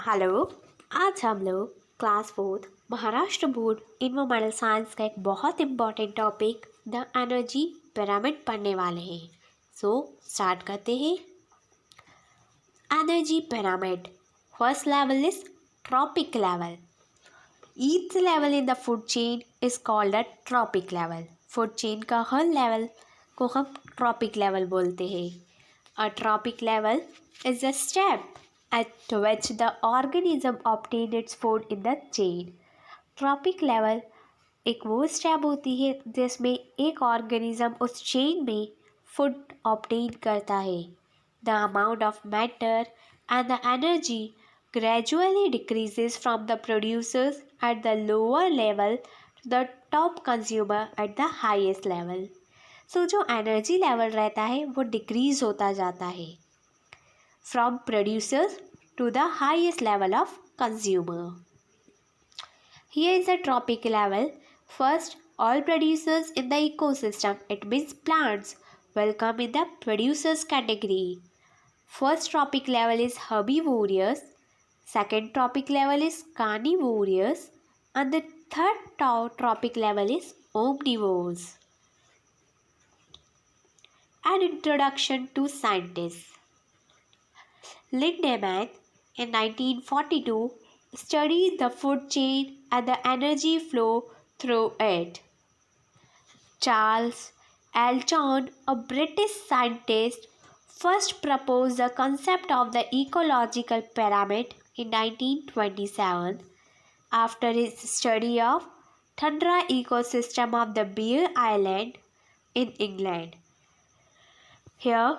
Hello. आज हम लोग class fourth Maharashtra board environmental science का एक बहुत important topic the energy pyramid पढ़ने वाले हैं। सो स्टार्ट करते हैं। Energy pyramid first level is trophic level. Each level in the food chain is called a trophic level. Food chain का हर level को हम ट्रॉपिक लेवल बोलते हैं। अ trophic level is a step at which the organism obtained its food in the chain. Trophic level एक वो step होती है जिसमें एक ऑर्गेनिज्म उस चेन में फूड ऑब्टेन करता है। The amount of matter and the energy gradually decreases from the producers at the lower level to the top consumer at the highest level. So जो एनर्जी लेवल रहता है वो decrease होता जाता है from producers to the highest level of consumer. Here is the trophic level. First, all producers in the ecosystem, it means plants, will come in the producers category. First trophic level is herbivorous, second trophic level is carnivorous, and the third trophic level is omnivores. An introduction to scientists. Lindemann in 1942 studied the food chain and the energy flow through it. Charles Elton, a British scientist, first proposed the concept of the ecological pyramid in 1927 after his study of tundra ecosystem of the Bear Island in England. Here,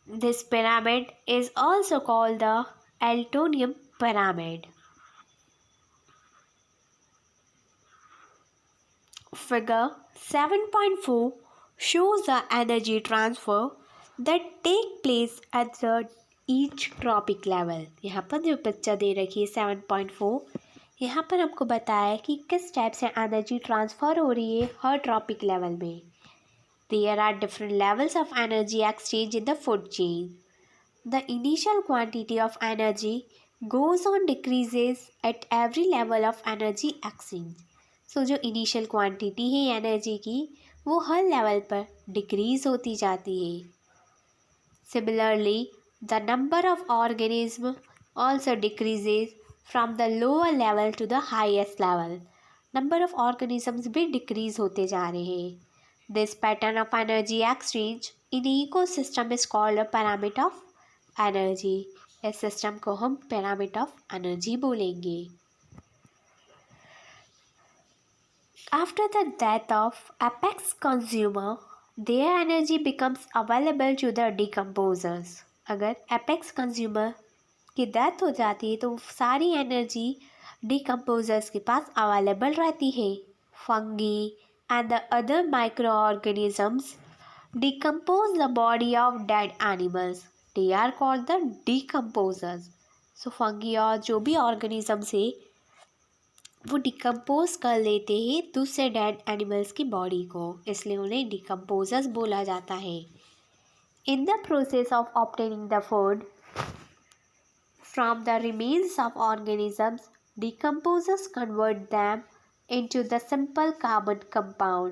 this pyramid is also called the Eltonian pyramid. Figure 7.4 shows the energy transfer that take place at the each trophic level. यहाँ पर जो picture दे रखी है 7.4, यहाँ पर हमको बताया है कि किस टाइप से एनर्जी ट्रांसफ़र हो रही है हर ट्रॉपिक लेवल में. There are different levels of energy exchange in the food chain. The initial quantity of energy goes on decreases at every level of energy exchange. So जो initial quantity है energy की वो हर level पर decrease होती जाती है. Similarly, the number of organisms also decreases from the lower level to the highest level. Number of organisms भी decrease होते जा रहे हैं. This pattern of energy exchange in the ecosystem is called a pyramid of energy. इस system को हम pyramid of energy बोलेंगे. After the death of apex consumer, their energy becomes available to the decomposers. अगर apex consumer की death हो जाती है तो सारी एनर्जी decomposers के पास अवेलेबल रहती है. Fungi and the other microorganisms decompose the body of dead animals. They are called the decomposers. So fungi और जो भी organisms है वो डिकम्पोज कर लेते हैं दूसरे डेड एनिमल्स की बॉडी को, इसलिए उन्हें डिकम्पोजर्स बोला जाता है. In the process of obtaining the food from the remains of organisms, decomposers convert them into the simple carbon compound.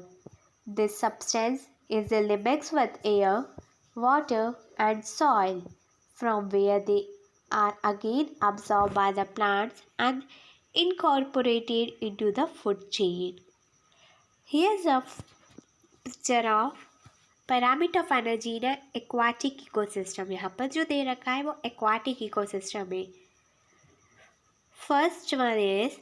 This substance is mixed with air, water and soil, from where they are again absorbed by the plants and incorporated into the food chain. Here's a picture of pyramid of energy in an aquatic ecosystem. यहाँ पर जो दे रखा है वो aquatic ecosystem है. First one is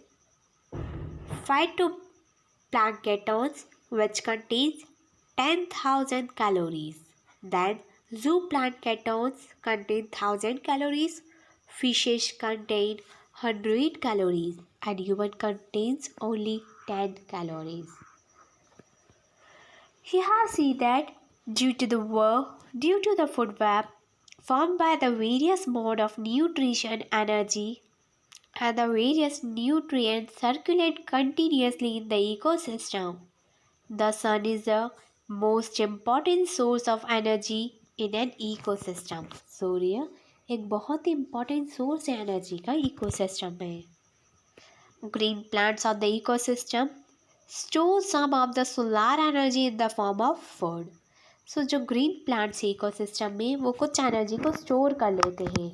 phytoplanktons, which contains 10,000 calories. Then zooplanktons contain 1,000 calories. Fishes contain 100 calories and human contains only 10 calories. Here see that due to the food web formed by the various mode of nutrition, energy and the various nutrients circulate continuously in the ecosystem. The sun is the most important source of energy in an ecosystem. सूर्य एक बहुत ही important source है energy का ecosystem में। Green plants of the ecosystem store some of the solar energy in the form of food. So जो green plants ecosystem में वो कुछ एनर्जी को स्टोर कर लेते हैं,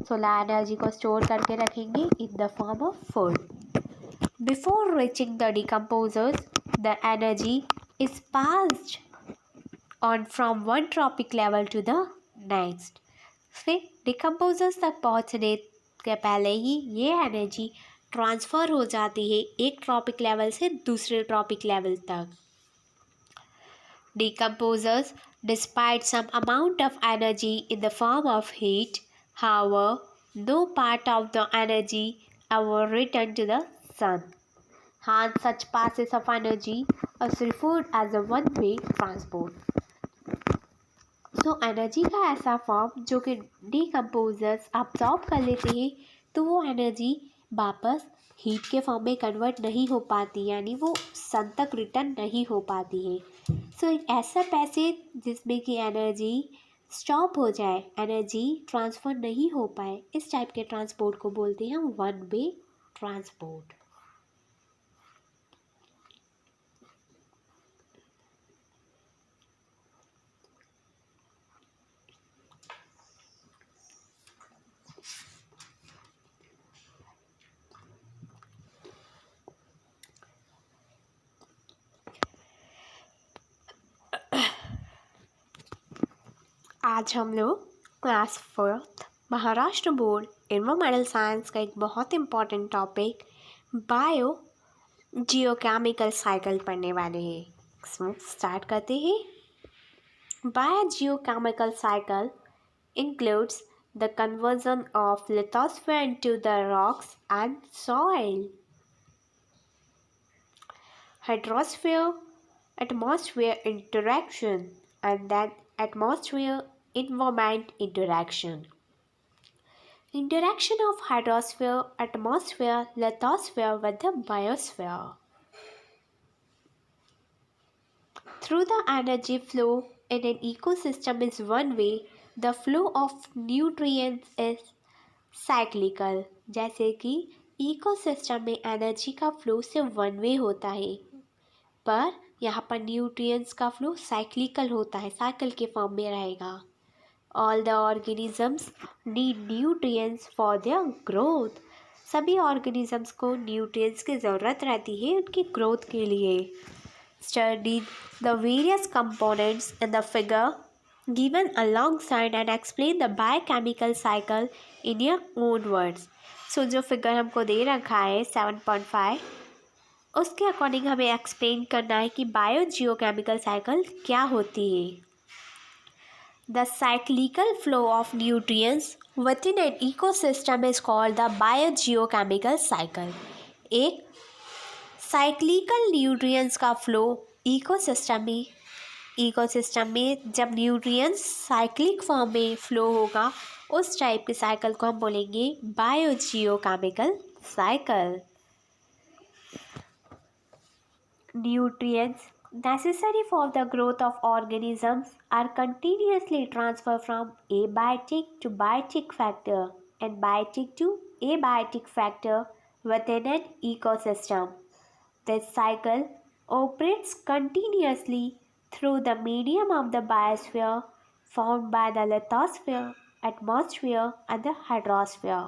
सोलर एनर्जी को स्टोर करके रखेंगे in the form of food. Before reaching the decomposers, the energy is passed on from one trophic level to the next. फिर डिकम्पोजर्स तक पहुंचने के पहले ही ये एनर्जी ट्रांसफ़र हो जाती है एक ट्रॉपिक लेवल से दूसरे ट्रॉपिक लेवल तक। Decomposers despite some amount of energy in the form of heat, however, no part of the energy ever return to the sun. Hence, such passes of energy are referred as a one-way transport. So, energy का ऐसा form जो कि decomposers absorb कर लेते हैं, तो वो energy वापस हीट के फॉर्म में कन्वर्ट नहीं हो पाती, यानी वो सन तक रिटर्न नहीं हो पाती है। सो एक ऐसा पैसेज जिसमें कि एनर्जी स्टॉप हो जाए, एनर्जी ट्रांसफ़र नहीं हो पाए, इस टाइप के ट्रांसपोर्ट को बोलते हैं हम वन वे ट्रांसपोर्ट। आज हम लोग class 4th Maharashtra board environmental science का एक बहुत important topic bio geochemical cycle पढ़ने वाले हैं। स्टार्ट करते हैं। Bio geochemical cycle includes the conversion of lithosphere into the rocks and soil, hydrosphere atmosphere interaction, and then atmosphere environment interaction. Interaction of hydrosphere, atmosphere, lithosphere with the biosphere. Through the energy flow in an ecosystem is one way, the flow of nutrients is cyclical. जैसे कि ecosystem में energy का flow सिर्फ one way होता है, पर यहाँ पर न्यूट्रिएंट्स का फ्लो साइक्लिकल होता है, साइकिल के फॉर्म में रहेगा। All the organisms need nutrients for their growth. सभी ऑर्गेनिजम्स को न्यूट्रिएंट्स की ज़रूरत रहती है उनकी ग्रोथ के लिए। Study the various components in the figure given alongside and explain the biochemical cycle in your own words. So जो फिगर हमको दे रखा है 7.5, उसके अकॉर्डिंग हमें एक्सप्लेन करना है कि बायो जियोकेमिकल साइकिल क्या होती है। The cyclical flow of nutrients with in an ecosystem is called the bio geochemical cycle. एक साइक्लिकल न्यूट्रिएंट्स का फ्लो इकोसिस्टम में जब न्यूट्रिएंट्स साइक्लिक फॉर्म में फ्लो होगा, उस टाइप के साइकिल को हम बोलेंगे bio geochemical cycle. Nutrients necessary for the growth of organisms are continuously transferred from abiotic to biotic factor and biotic to abiotic factor within an ecosystem. This cycle operates continuously through the medium of the biosphere formed by the lithosphere, atmosphere, and the hydrosphere.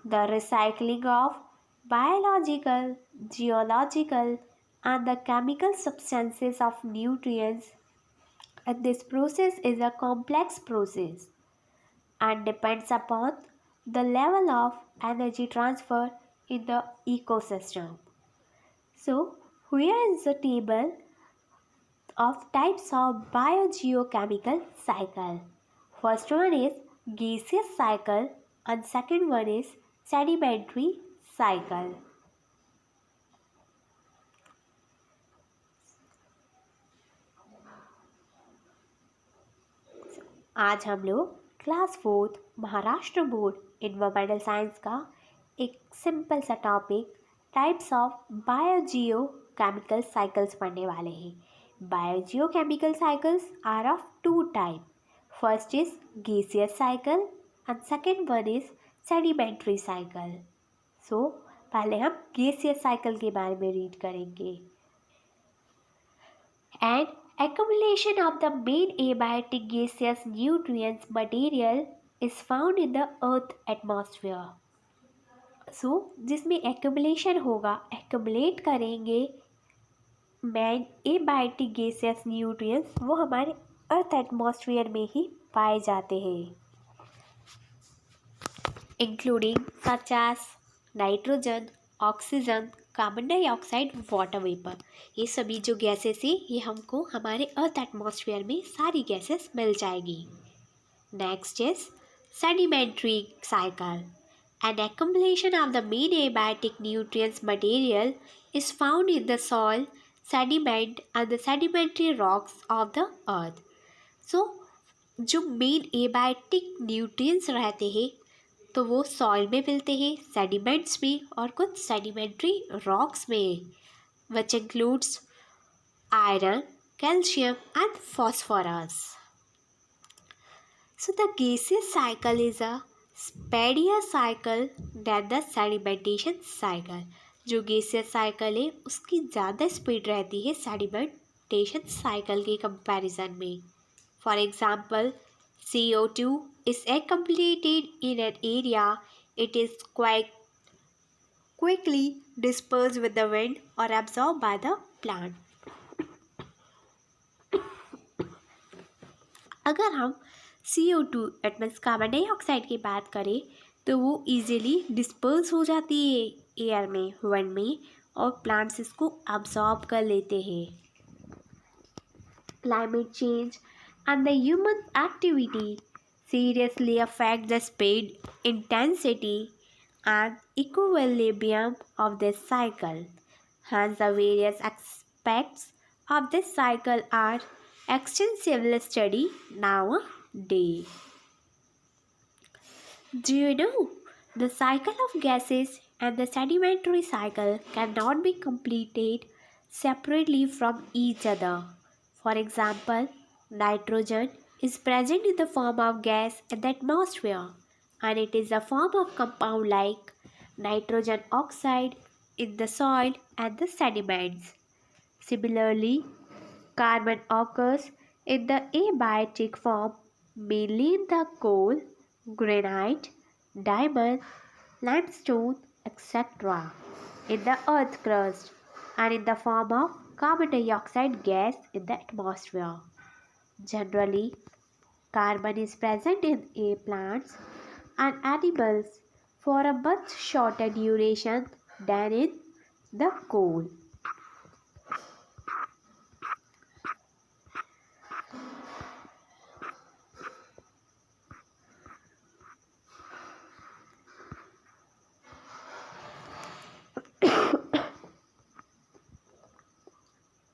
The recycling of biological, geological, and the chemical substances of nutrients, and this process is a complex process and depends upon the level of energy transfer in the ecosystem. So here is the table of types of biogeochemical cycle. First one is gaseous cycle and second one is sedimentary cycle. आज हम लोग class 4th Maharashtra board environmental science का एक simple सा topic types of biogeochemical cycles पढ़ने वाले हैं। Biogeochemical cycles are of two type. First is gaseous cycle and second one is sedimentary cycle. So पहले हम गैसियस साइकिल के बारे में रीड करेंगे। And accumulation of the main abiotic gaseous nutrients material is found in the earth atmosphere। सो जिसमें accumulation होगा, accumulate करेंगे main abiotic gaseous nutrients, वो हमारे अर्थ एटमॉस्फेयर में ही पाए जाते हैं, including such as nitrogen, oxygen, carbon dioxide, water vapour. ये सभी जो गैसेस हैं ये हमको हमारे अर्थ एटमॉस्फेयर में सारी गैसेस मिल जाएगी। Next is sedimentary cycle. An accumulation of the main abiotic nutrients material is found in the soil, sediment and the sedimentary rocks of the earth। So जो मेन एबायोटिक न्यूट्रिएंट्स रहते हैं तो वो soil में मिलते हैं, sediments में और कुछ सेडिमेंट्री रॉक्स में, which includes iron, calcium and phosphorus. So the gaseous cycle is a speedier cycle than the sedimentation cycle। जो गैसियस साइकिल है उसकी ज़्यादा स्पीड रहती है सेडिमेंटेशन साइकिल के कंपैरिजन में। For example CO2 is accumulated in an area, it is quite quickly dispersed with the wind or absorbed by the plant। अगर हम CO2 मीन्स कार्बन डाइऑक्साइड की बात करें तो वो इजीली डिस्पर्स हो जाती है एयर में, विंड में, और प्लांट्स इसको अब्सॉर्ब कर लेते हैं। Climate change and the human activity seriously affect the speed, intensity and equilibrium of this cycle. Hence the various aspects of this cycle are extensively studied nowadays। Do you know the cycle of gases and the sedimentary cycle cannot be completed separately from each other? For example, nitrogen is present in the form of gas in the atmosphere and it is a form of compound like nitrogen oxide in the soil and the sediments। Similarly, carbon occurs in the abiotic form mainly in the coal, granite, diamond, limestone, etc. in the earth crust and in the form of carbon dioxide gas in the atmosphere। Generally, carbon is present in plants and animals for a much shorter duration than in the coal।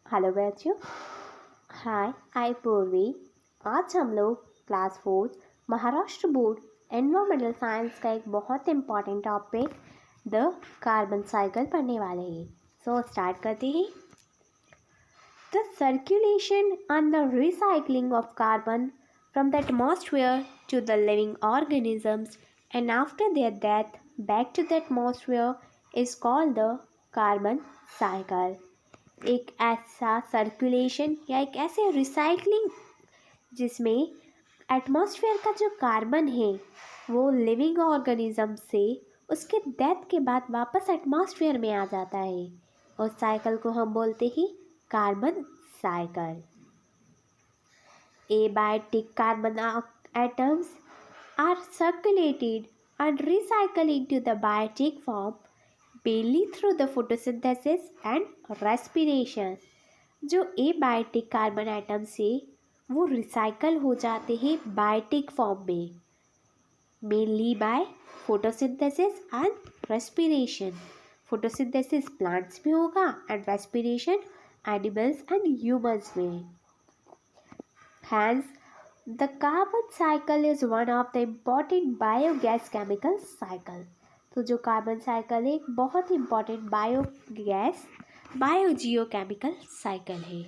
Hello बच्चों, hi, I Purvi. आज हम लोग class 4 Maharashtra board environmental science का एक बहुत important topic the carbon cycle पढ़ने वाले हैं। सो स्टार्ट करते हैं। The circulation and the recycling of carbon from the atmosphere to the living organisms and after their death back to the atmosphere is called the carbon cycle. एक ऐसा circulation या एक ऐसे रिसाइकलिंग जिसमें atmosphere का जो कार्बन है वो लिविंग ऑर्गेनिज्म से उसके डेथ के बाद वापस एटमॉस्फेयर में आ जाता है, और साइकिल को हम बोलते हैं carbon cycle. Abiotic carbon atoms are circulated and recycled into the biotic form mainly through the photosynthesis and respiration। जो एबायोटिक कार्बन एटम से वो रिसाइकल हो जाते हैं बायोटिक फॉर्म में, mainly by photosynthesis and respiration. Photosynthesis plants में होगा and respiration animals and humans में। Hence, the carbon cycle is one of the important biogas chemical cycle। तो जो कार्बन साइकिल है एक बहुत इम्पॉर्टेंट बायोगैस बायोजियोकेमिकल साइकिल है।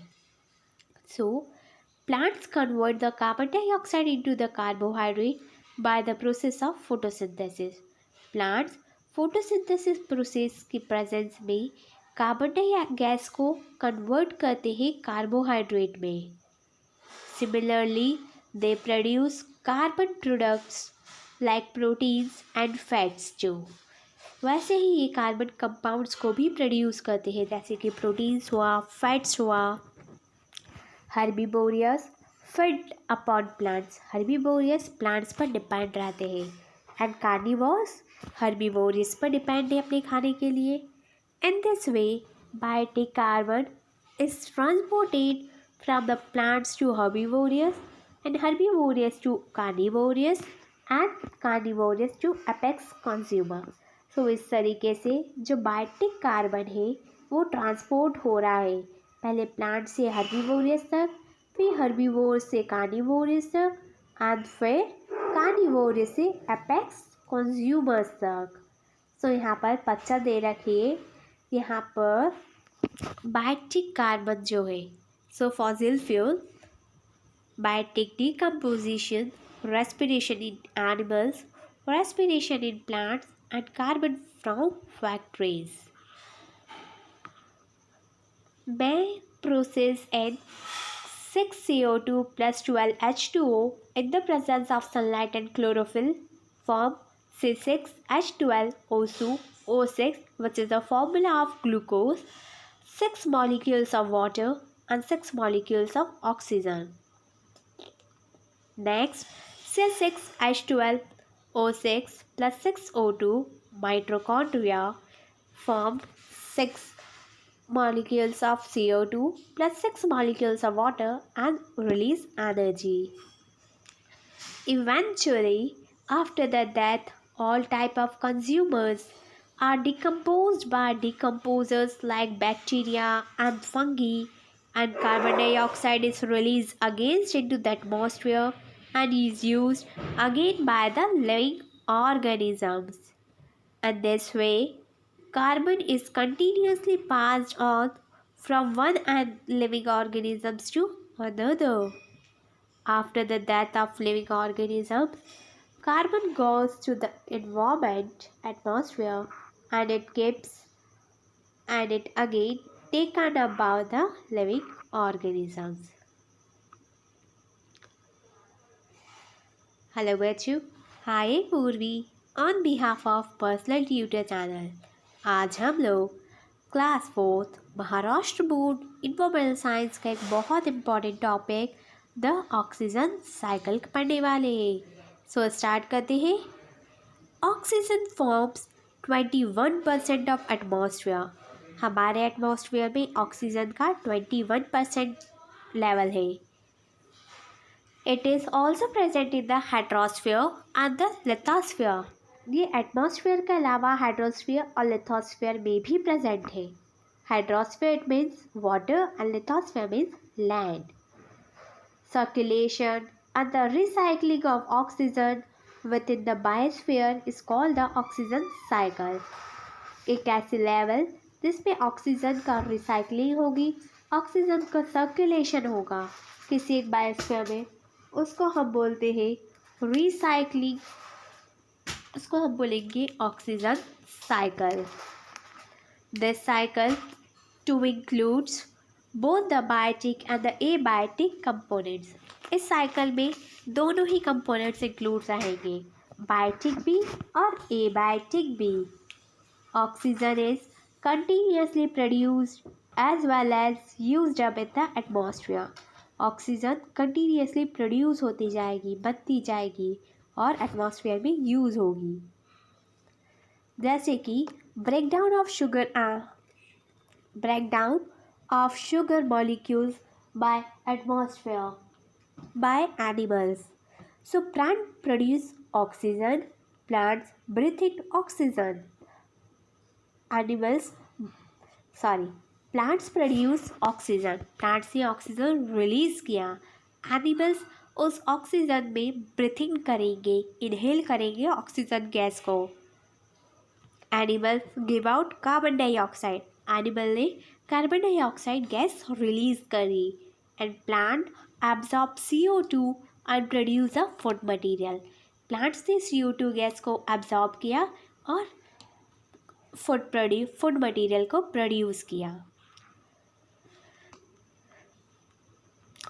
So plants convert the carbon dioxide into the carbohydrate by the process of photosynthesis. Plants photosynthesis process की presence में carbon gas को convert करते हैं कार्बोहाइड्रेट में. Similarly, they produce carbon products like proteins and fats too. वैसे ही ये carbon compounds को भी प्रोड्यूस करते हैं, जैसे कि प्रोटीन्स हुआ, फैट्स हुआ. Herbivorous feed upon plants. Herbivorous plants पर डिपेंड रहते हैं. एंड कार्निवोर्स हर्बीवोरियस पर डिपेंड है अपने खाने के लिए. In this way biotic carbon is transported from the plants to herbivorous and herbivorous to carnivorous and carnivorous to apex consumer. तो इस तरीके से जो बायोटिक कार्बन है वो ट्रांसपोर्ट हो रहा है, पहले प्लांट से हर्बीवोरियस तक, फिर हर्बीवोर से कार्निवोरियस तक, एंड फिर कार्निवोरियस से अपेक्स कंज्यूमर्स तक. सो यहाँ पर पिक्चर दे रखी है. यहाँ पर बायोटिक कार्बन जो है, so fossil fuel, biotic decomposition, respiration in animals, respiration in plants, and carbon from factories. May process N6CO2 plus 12H2O in the presence of sunlight and chlorophyll form C6H12O6, which is the formula of glucose, 6 molecules of water and 6 molecules of oxygen. Next, C6H12O6 plus 6O2 mitochondria form 6 molecules of CO2 plus 6 molecules of water and release energy. Eventually, after the death, all type of consumers are decomposed by decomposers like bacteria and fungi, and carbon dioxide is released again into the atmosphere and is used again by the living organisms. And this way, carbon is continuously passed on from one living organisms to another. After the death of living organisms, carbon goes to the environment, atmosphere, and it again taken up by the living organisms. Hello Bachu, I am Purvi on behalf of Personal Tutor Channel. आज हम लोग class 4 Maharashtra board informational science का एक बहुत important topic the oxygen cycle पढ़ने वाले हैं. So start करते हैं. Oxygen forms 21% of atmosphere. हमारे एटमॉस्फेयर में ऑक्सीजन का 21% लेवल है. It is also present in the heterosphere and the lithosphere. ये एटमॉस्फेयर के अलावा हाइड्रोस्फीयर और लिथोस्फीयर में भी प्रेजेंट है. Hydrosphere it means water and lithosphere means land. Circulation and the recycling of oxygen within the biosphere is called the oxygen cycle. एक ऐसी level जिसमें ऑक्सीजन का रिसाइकलिंग होगी, ऑक्सीजन का सर्कुलेशन होगा किसी एक बायोस्फीयर में, उसको हम बोलते हैं रिसाइकलिंग. उसको हम बोलेंगे oxygen cycle. This cycle too includes both the biotic and the abiotic components. इस साइकिल में दोनों ही कंपोनेंट्स इंक्लूड रहेंगे, बायोटिक भी और एबायोटिक भी. Oxygen is continuously produced as well as used up in the atmosphere. Oxygen continuously produce होती जाएगी, बनती जाएगी और एटमॉस्फेयर में यूज़ होगी. जैसे कि breakdown of sugar molecules by atmosphere by animals. So plants produce oxygen. Plants breathe in oxygen. Plants produce oxygen. Plants ने ऑक्सीजन रिलीज किया. एनिमल्स उस ऑक्सीजन में ब्रीथिंग करेंगे, इनहेल करेंगे ऑक्सीजन गैस को. Animals give out carbon dioxide. Animal ने carbon dioxide gas release करी. And plant absorb CO2 and produce a food material. Plants ने CO2 गैस को एब्जॉर्ब किया और फूड मटेरियल को प्रोड्यूस किया।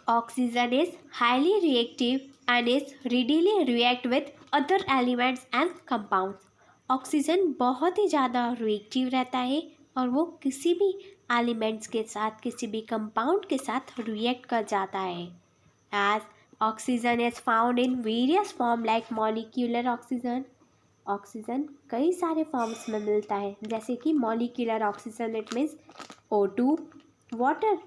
Oxygen is highly reactive and is readily react with other elements and compounds. Oxygen बहुत ही ज़्यादा reactive रहता है और वो किसी भी एलिमेंट्स के साथ, किसी भी कंपाउंड के साथ रिएक्ट कर जाता है। As oxygen is found in various form like molecular oxygen. Oxygen कई सारे फॉर्म्स में मिलता है, जैसे कि molecular oxygen it means O2, water,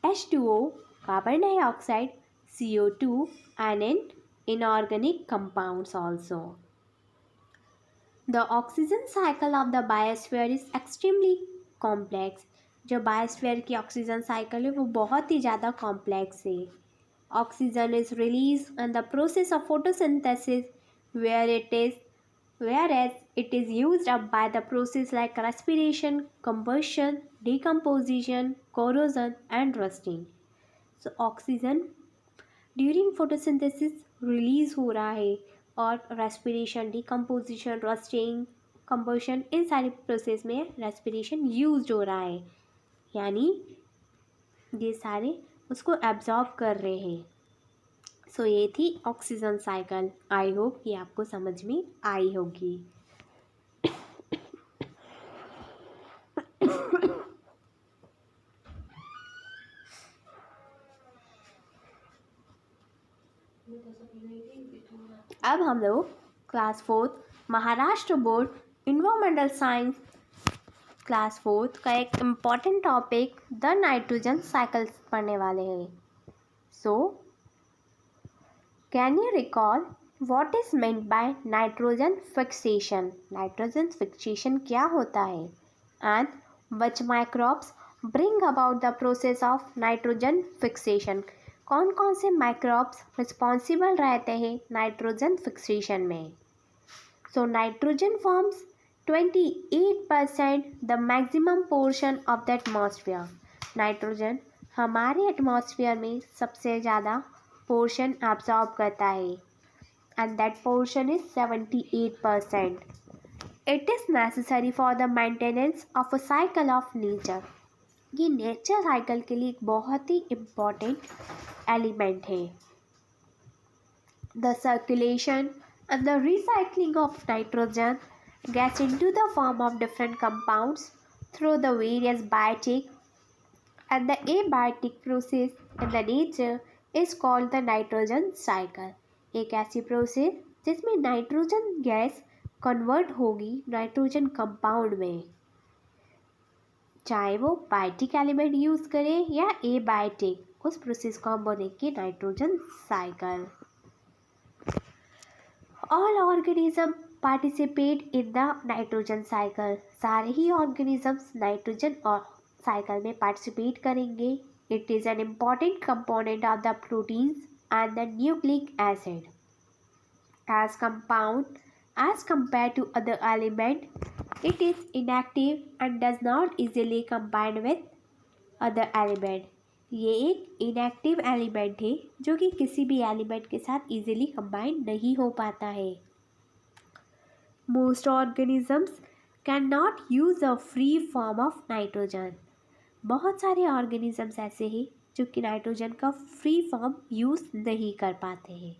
H2O, carbon dioxide, CO2 and in inorganic compounds also. The oxygen cycle of the biosphere is extremely complex. जो biosphere की oxygen cycle है वो बहुत ही ज़्यादा कॉम्प्लेक्स है। Oxygen is release in the process of photosynthesis whereas it is used up by the process like respiration, combustion, decomposition, corrosion and rusting. So oxygen during photosynthesis release हो रहा है और respiration, decomposition, rusting, combustion इन सारी process में respiration use हो रहा है, यानी ये सारे उसको एब्जॉर्ब कर रहे हैं। सो ये थी ऑक्सीजन साइकिल। आई होप कि आपको समझ में आई होगी। अब हम लोग class 4 Maharashtra board environmental science class 4 का एक important topic the nitrogen cycle पढ़ने वाले हैं। So can you recall what is meant by nitrogen fixation? Nitrogen fixation क्या होता है? And which microbes bring about the process of nitrogen fixation? कौन कौन से माइक्रोब्स रिस्पॉन्सिबल रहते हैं नाइट्रोजन फिक्सेशन में? So nitrogen forms 28% the maximum portion of the atmosphere. Nitrogen हमारे एटमॉस्फेयर में सबसे ज़्यादा पोर्शन एब्जॉर्ब करता है and that portion is 78%. It is necessary for the maintenance of a cycle of nature. ये नेचर साइकिल के लिए एक बहुत ही इम्पॉर्टेंट एलिमेंट है। The circulation and the recycling of nitrogen gets into the form of different compounds through the various biotic and the abiotic process in the nature is called the nitrogen cycle. एक ऐसी process जिसमें nitrogen gas convert होगी nitrogen compound में, चाहे वो biotic element use करें या abiotic, उस प्रोसेस को हम बोलेंगे nitrogen cycle. All organism participate in the nitrogen cycle. सारे ही ऑर्गेनिजम्स नाइट्रोजन और साइकिल में पार्टिसिपेट करेंगे। It is an important component of the proteins and the nucleic acid as compound as compare to other element. It is inactive and does not easily combine with other element. ये एक inactive element है जो कि किसी भी element के साथ easily combine नहीं हो पाता है। Most organisms can not use a free form of nitrogen. बहुत सारे ऑर्गेनिजम्स ऐसे हैं जो कि नाइट्रोजन का फ्री फॉर्म यूज़ नहीं कर पाते हैं।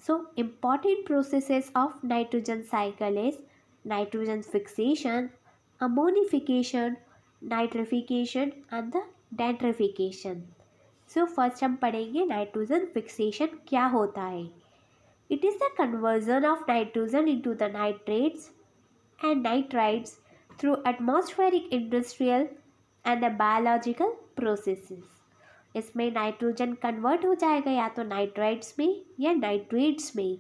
So important processes of nitrogen cycle is nitrogen fixation, ammonification, nitrification and the denitrification. So first हम पढ़ेंगे नाइट्रोजन फिक्सेशन क्या होता है। It is the conversion of nitrogen into the nitrates and nitrides through atmospheric, industrial and the biological processes. इसमें nitrogen convert हो जाएगा या तो नाइट्राइड्स में या नाइट्रेट्स में,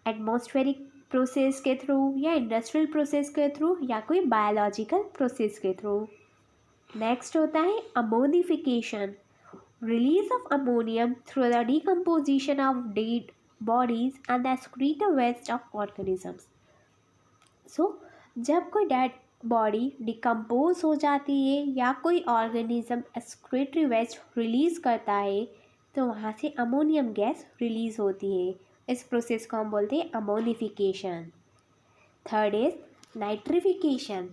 एटमॉस्फेरिक प्रोसेस के थ्रू या इंडस्ट्रियल प्रोसेस के थ्रू या कोई बायोलॉजिकल प्रोसेस के थ्रू। नेक्स्ट होता है ammonification, release of ammonium through the decomposition of dead bodies and the excretive waste of organisms. So जब कोई डेड बॉडी डिकम्पोज हो जाती है या कोई ऑर्गेनिज्म एक्सक्रीटरी वेस्ट रिलीज करता है तो वहाँ से अमोनियम गैस रिलीज़ होती है। इस प्रोसेस को हम बोलते हैं ammonification. Third is nitrification.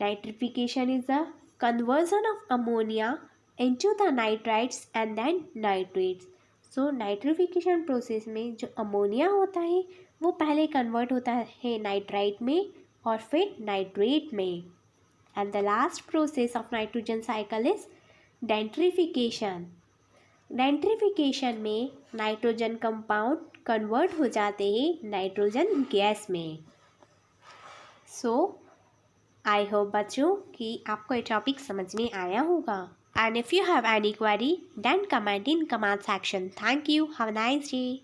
Nitrification is the conversion of ammonia into the nitrites and then nitrates. So nitrification process में जो अमोनिया होता है वो पहले कन्वर्ट होता है नाइट्राइट में और फिर नाइट्रेट में। And the last process of nitrogen cycle is denitrification. Denitrification में नाइट्रोजन कंपाउंड कन्वर्ट हो जाते हैं नाइट्रोजन गैस में। सो आई होप बच्चों कि आपको ये टॉपिक समझ में आया होगा। And if you have any query then comment in comment section. Thank you. Have a nice day.